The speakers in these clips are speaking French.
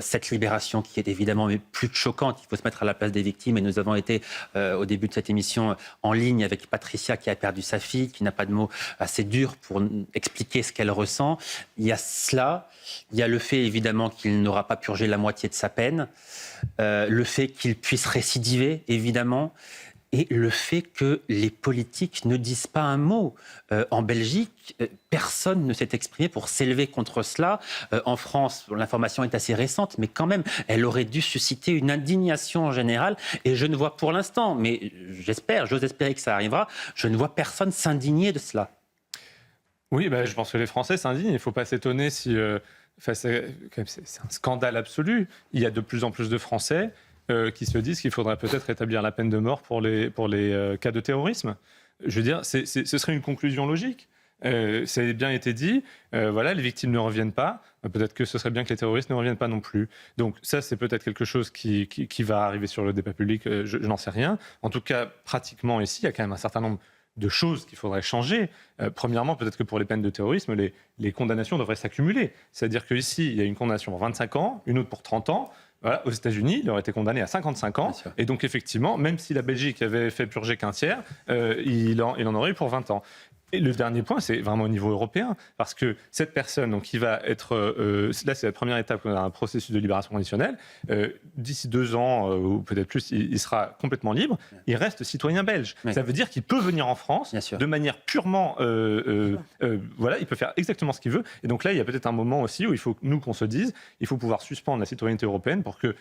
cette libération qui est évidemment plus que choquante. Il faut se mettre à la place des victimes et nous avons été au début de cette émission en ligne avec Patricia qui a perdu sa fille, qui n'a pas de mots assez durs pour expliquer ce qu'elle ressent. Il y a cela, il y a le fait évidemment qu'il n'aura pas purgé la moitié de sa peine, le fait qu'il puisse récidiver évidemment, et le fait que les politiques ne disent pas un mot. En Belgique, personne ne s'est exprimé pour s'élever contre cela. En France, l'information est assez récente, mais quand même, elle aurait dû susciter une indignation générale. Et je ne vois pour l'instant, mais j'ose espérer que ça arrivera, je ne vois personne s'indigner de cela. Oui, je pense que les Français s'indignent. Il ne faut pas s'étonner si... c'est un scandale absolu. Il y a de plus en plus de Français qui se disent qu'il faudrait peut-être établir la peine de mort pour les cas de terrorisme. Je veux dire, ce serait une conclusion logique. Ça a bien été dit, voilà, les victimes ne reviennent pas, peut-être que ce serait bien que les terroristes ne reviennent pas non plus. Donc ça, c'est peut-être quelque chose qui va arriver sur le débat public, je n'en sais rien. En tout cas, pratiquement ici, il y a quand même un certain nombre de choses qu'il faudrait changer. Premièrement, peut-être que pour les peines de terrorisme, les condamnations devraient s'accumuler. C'est-à-dire qu'ici, il y a une condamnation pour 25 ans, une autre pour 30 ans. Voilà, aux États-Unis, il aurait été condamné à 55 ans. Et donc, effectivement, même si la Belgique avait fait purger qu'un tiers, il en aurait eu pour 20 ans. Et le dernier point, c'est vraiment au niveau européen, parce que cette personne, donc, qui va être... là, c'est la première étape d'un processus de libération conditionnelle. D'ici 2 ans, ou peut-être plus, il sera complètement libre. Il reste citoyen belge. Oui. Ça veut dire qu'il peut venir en France de manière purement... voilà, il peut faire exactement ce qu'il veut. Et donc là, il y a peut-être un moment aussi où il faut, nous, qu'on se dise, il faut pouvoir suspendre la citoyenneté européenne pour que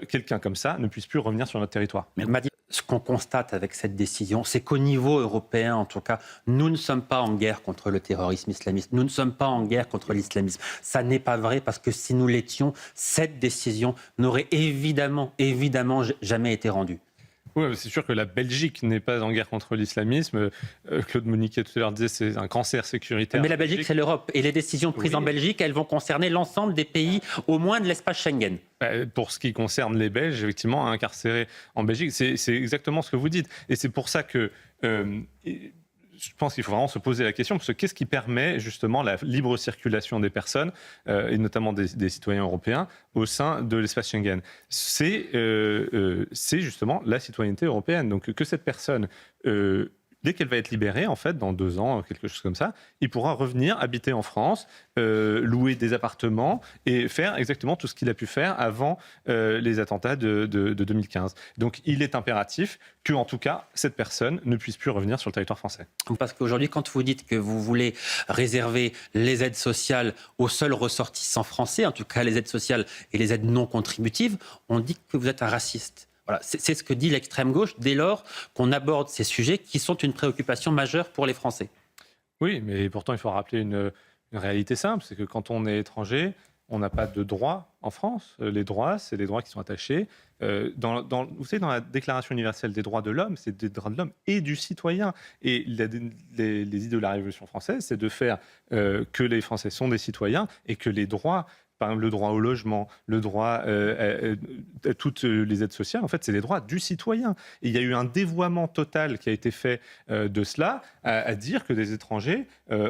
quelqu'un comme ça ne puisse plus revenir sur notre territoire. Mais ce qu'on constate avec cette décision, c'est qu'au niveau européen, en tout cas, nous ne sommes pas en guerre contre le terrorisme islamiste. Nous ne sommes pas en guerre contre l'islamisme. Ça n'est pas vrai parce que si nous l'étions, cette décision n'aurait évidemment jamais été rendue. Oui, c'est sûr que la Belgique n'est pas en guerre contre l'islamisme. Claude Moniquet tout à l'heure disait que c'est un cancer sécuritaire. Mais la Belgique, c'est l'Europe. Et les décisions prises en Belgique, elles vont concerner l'ensemble des pays, au moins de l'espace Schengen. Pour ce qui concerne les Belges, effectivement, incarcérés en Belgique, c'est exactement ce que vous dites. Et c'est pour ça que... je pense qu'il faut vraiment se poser la question, parce que qu'est-ce qui permet justement la libre circulation des personnes, et notamment des citoyens européens, au sein de l'espace Schengen? C'est justement la citoyenneté européenne. Donc que cette personne... dès qu'elle va être libérée, en fait, dans 2 ans, quelque chose comme ça, il pourra revenir habiter en France, louer des appartements et faire exactement tout ce qu'il a pu faire avant les attentats de 2015. Donc, il est impératif que, en tout cas, cette personne ne puisse plus revenir sur le territoire français. Parce qu'aujourd'hui, quand vous dites que vous voulez réserver les aides sociales aux seuls ressortissants français, en tout cas les aides sociales et les aides non contributives, on dit que vous êtes un raciste. Voilà, c'est ce que dit l'extrême gauche dès lors qu'on aborde ces sujets qui sont une préoccupation majeure pour les Français. Oui, mais pourtant il faut rappeler une réalité simple, c'est que quand on est étranger, on n'a pas de droits en France. Les droits, c'est des droits qui sont attachés. Vous savez, dans la Déclaration universelle des droits de l'homme, c'est des droits de l'homme et du citoyen. Et les idées de la Révolution française, c'est de faire que les Français sont des citoyens et que les droits... Par exemple, le droit au logement, le droit à toutes les aides sociales, en fait, c'est les droits du citoyen. Et il y a eu un dévoiement total qui a été fait de cela, à dire que des étrangers,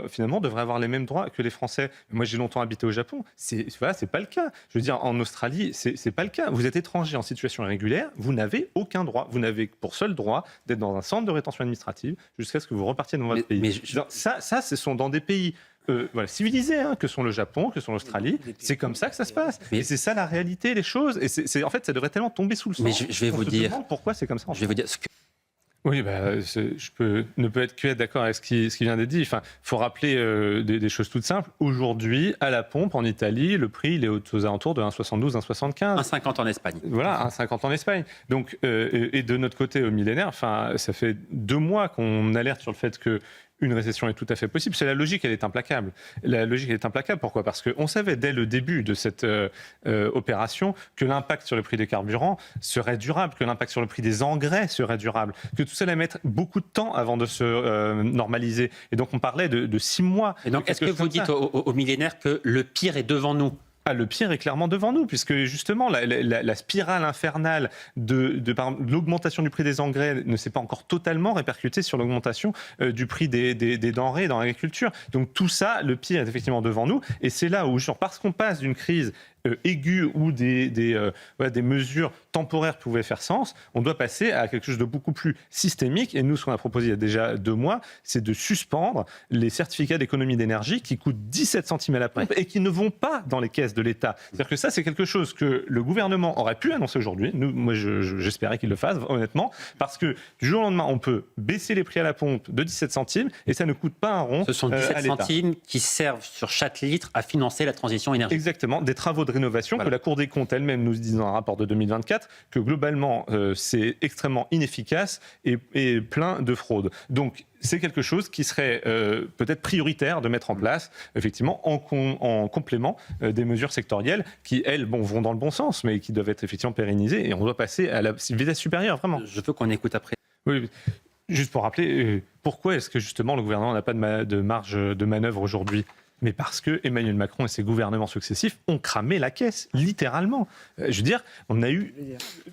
finalement, devraient avoir les mêmes droits que les Français. Moi, j'ai longtemps habité au Japon. C'est pas le cas. Je veux dire, en Australie, c'est pas le cas. Vous êtes étranger en situation irrégulière, vous n'avez aucun droit. Vous n'avez pour seul droit d'être dans un centre de rétention administrative jusqu'à ce que vous repartiez dans votre pays. Ça, ce sont dans des pays... civilisés, que sont le Japon, que sont l'Australie. C'est comme ça que ça se passe. Et c'est ça la réalité, les choses. Et en fait, ça devrait tellement tomber sous le sang. Mais je vais vous dire pourquoi c'est comme ça. Je vais vous dire ce que... Oui, ne peux être que être d'accord avec ce qui vient d'être dit. Enfin, faut rappeler des choses toutes simples. Aujourd'hui, à la pompe en Italie, le prix il est aux alentours de 1,72, 1,75. 1,50 en Espagne. Voilà, 1,50 en Espagne. Donc, et de notre côté, au millénaire, ça fait 2 mois qu'on alerte sur le fait que une récession est tout à fait possible. C'est la logique, elle est implacable. La logique, elle est implacable. Pourquoi ? Parce qu'on savait dès le début de cette opération que l'impact sur le prix des carburants serait durable, que l'impact sur le prix des engrais serait durable, que tout ça allait mettre beaucoup de temps avant de se normaliser. Et donc, on parlait de 6 mois. Et donc, est-ce que vous dites aux millénaires que le pire est devant nous ? Le pire est clairement devant nous, puisque justement la spirale infernale de l'augmentation du prix des engrais ne s'est pas encore totalement répercutée sur l'augmentation du prix des denrées dans l'agriculture. Donc tout ça, le pire est effectivement devant nous, et c'est là où, parce qu'on passe d'une crise aiguës ou des mesures temporaires pouvaient faire sens, on doit passer à quelque chose de beaucoup plus systémique. Et nous, ce qu'on a proposé il y a déjà 2 mois, c'est de suspendre les certificats d'économie d'énergie qui coûtent 17 centimes à la pompe et qui ne vont pas dans les caisses de l'État. C'est-à-dire que ça, c'est quelque chose que le gouvernement aurait pu annoncer aujourd'hui. Moi, j'espérais qu'il le fasse, honnêtement, parce que du jour au lendemain, on peut baisser les prix à la pompe de 17 centimes et ça ne coûte pas un rond. Ce sont 17 centimes qui servent sur chaque litre à financer la transition énergétique. Exactement, des travaux de rénovation que la Cour des comptes elle-même nous dit dans un rapport de 2024 que globalement, c'est extrêmement inefficace et plein de fraude. Donc, c'est quelque chose qui serait peut-être prioritaire de mettre en place, effectivement, en complément des mesures sectorielles qui, elles, vont dans le bon sens, mais qui doivent être effectivement pérennisées. Et on doit passer à la vitesse supérieure, vraiment. Je veux qu'on écoute après. Oui, juste pour rappeler, pourquoi est-ce que justement le gouvernement n'a pas de marge de manœuvre aujourd'hui ? Mais parce que Emmanuel Macron et ses gouvernements successifs ont cramé la caisse, littéralement. Je veux dire, on a eu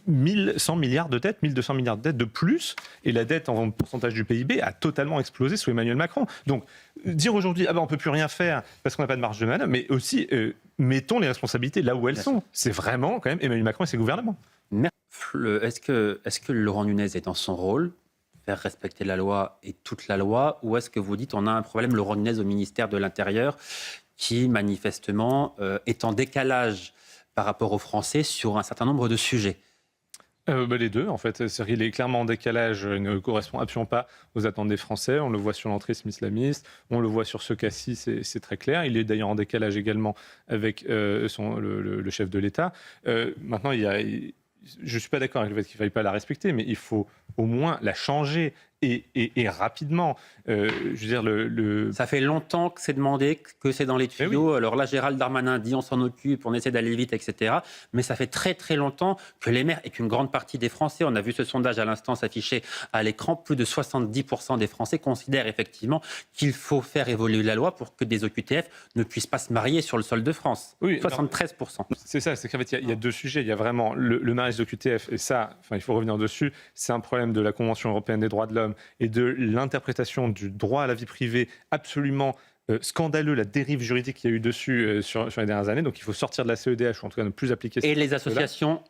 1100 milliards de dettes, 1200 milliards de dettes de plus, et la dette en pourcentage du PIB a totalement explosé sous Emmanuel Macron. Donc, dire aujourd'hui, on ne peut plus rien faire parce qu'on n'a pas de marge de manœuvre, mais aussi, mettons les responsabilités là où elles sont. C'est vraiment, quand même, Emmanuel Macron et ses gouvernements. Est-ce que Laurent Nunez est dans son rôle, faire respecter la loi et toute la loi, ou est-ce que vous dites on a un problème, Laurent Nunez au ministère de l'Intérieur, qui manifestement est en décalage par rapport aux Français sur un certain nombre de sujets? Les deux, en fait. Il est clairement en décalage, il ne correspond absolument pas aux attentes des Français. On le voit sur l'entrisme islamiste, on le voit sur ce cas-ci, c'est très clair. Il est d'ailleurs en décalage également avec le chef de l'État. Maintenant, je ne suis pas d'accord avec le fait qu'il ne faille pas la respecter, mais il faut au moins la changer et rapidement. Je veux dire, Ça fait longtemps que c'est demandé, que c'est dans les tuyaux. Oui. Alors là, Gérald Darmanin dit on s'en occupe, on essaie d'aller vite, etc. Mais ça fait très très longtemps que les maires et qu'une grande partie des Français, on a vu ce sondage à l'instant s'afficher à l'écran, plus de 70% des Français considèrent effectivement qu'il faut faire évoluer la loi pour que des OQTF ne puissent pas se marier sur le sol de France. Oui, 73%. C'est ça, c'est qu'en fait, il y a 2 sujets. Il y a vraiment le mariage d'OQTF, et ça, il faut revenir dessus, c'est un problème de la Convention européenne des droits de l'homme et de l'interprétation du droit à la vie privée absolument scandaleux, la dérive juridique qu'il y a eu dessus sur les dernières années. Donc il faut sortir de la CEDH, ou en tout cas ne plus appliquer ça. Et les associations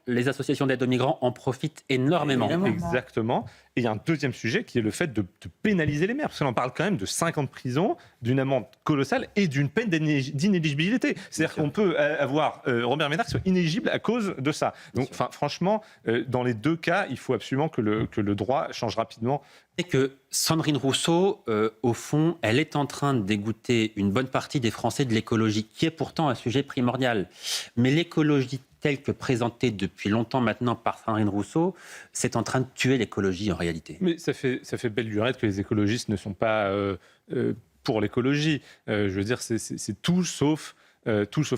d'aide aux migrants en profitent énormément. Exactement. Et il y a un deuxième sujet qui est le fait de pénaliser les maires. Parce qu'on parle quand même de 5 ans de prison, d'une amende colossale et d'une peine d'inéligibilité. C'est-à-dire qu'on peut avoir Robert Ménard qui soit inéligible à cause de ça. Donc franchement, dans les 2 cas, il faut absolument que le droit change rapidement. C'est que Sandrine Rousseau, au fond, elle est en train de dégoûter une bonne partie des Français de l'écologie, qui est pourtant un sujet primordial. Mais l'écologie telle que présentée depuis longtemps maintenant par Sandrine Rousseau, c'est en train de tuer l'écologie en réalité. Mais ça fait belle lurette que les écologistes ne sont pas pour l'écologie. Je veux dire, c'est tout sauf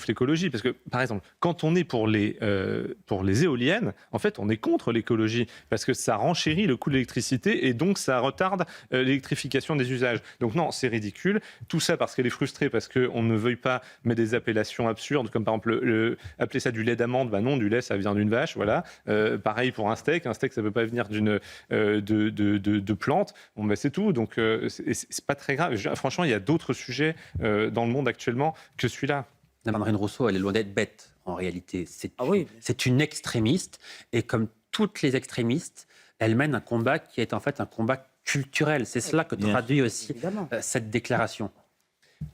l'écologie. Parce que, par exemple, quand on est pour les éoliennes, en fait, on est contre l'écologie, parce que ça renchérit le coût de l'électricité et donc ça retarde l'électrification des usages. Donc non, c'est ridicule. Tout ça parce qu'elle est frustrée, parce qu'on ne veuille pas mettre des appellations absurdes, comme par exemple appeler ça du lait d'amande. Ben non, du lait, ça vient d'une vache, voilà. Pareil pour un steak, ça ne peut pas venir de plantes. Bon, ben c'est tout. Donc c'est pas très grave. Franchement, il y a d'autres sujets dans le monde actuellement que celui-là. Sandrine Rousseau, elle est loin d'être bête, en réalité. C'est une extrémiste, et comme toutes les extrémistes, elle mène un combat qui est en fait un combat culturel. C'est cela que traduit aussi cette déclaration.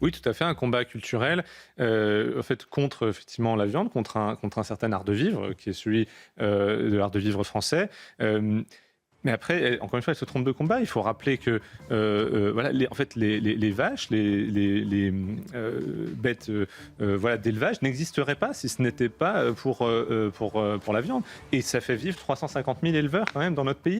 Oui, tout à fait, un combat culturel en fait, contre effectivement la viande, contre un certain art de vivre, qui est celui de l'art de vivre français. Mais après, encore une fois, elle se trompe de combat. Il faut rappeler que en fait, les vaches, les bêtes d'élevage n'existeraient pas si ce n'était pas pour la viande. Et ça fait vivre 350 000 éleveurs quand même dans notre pays.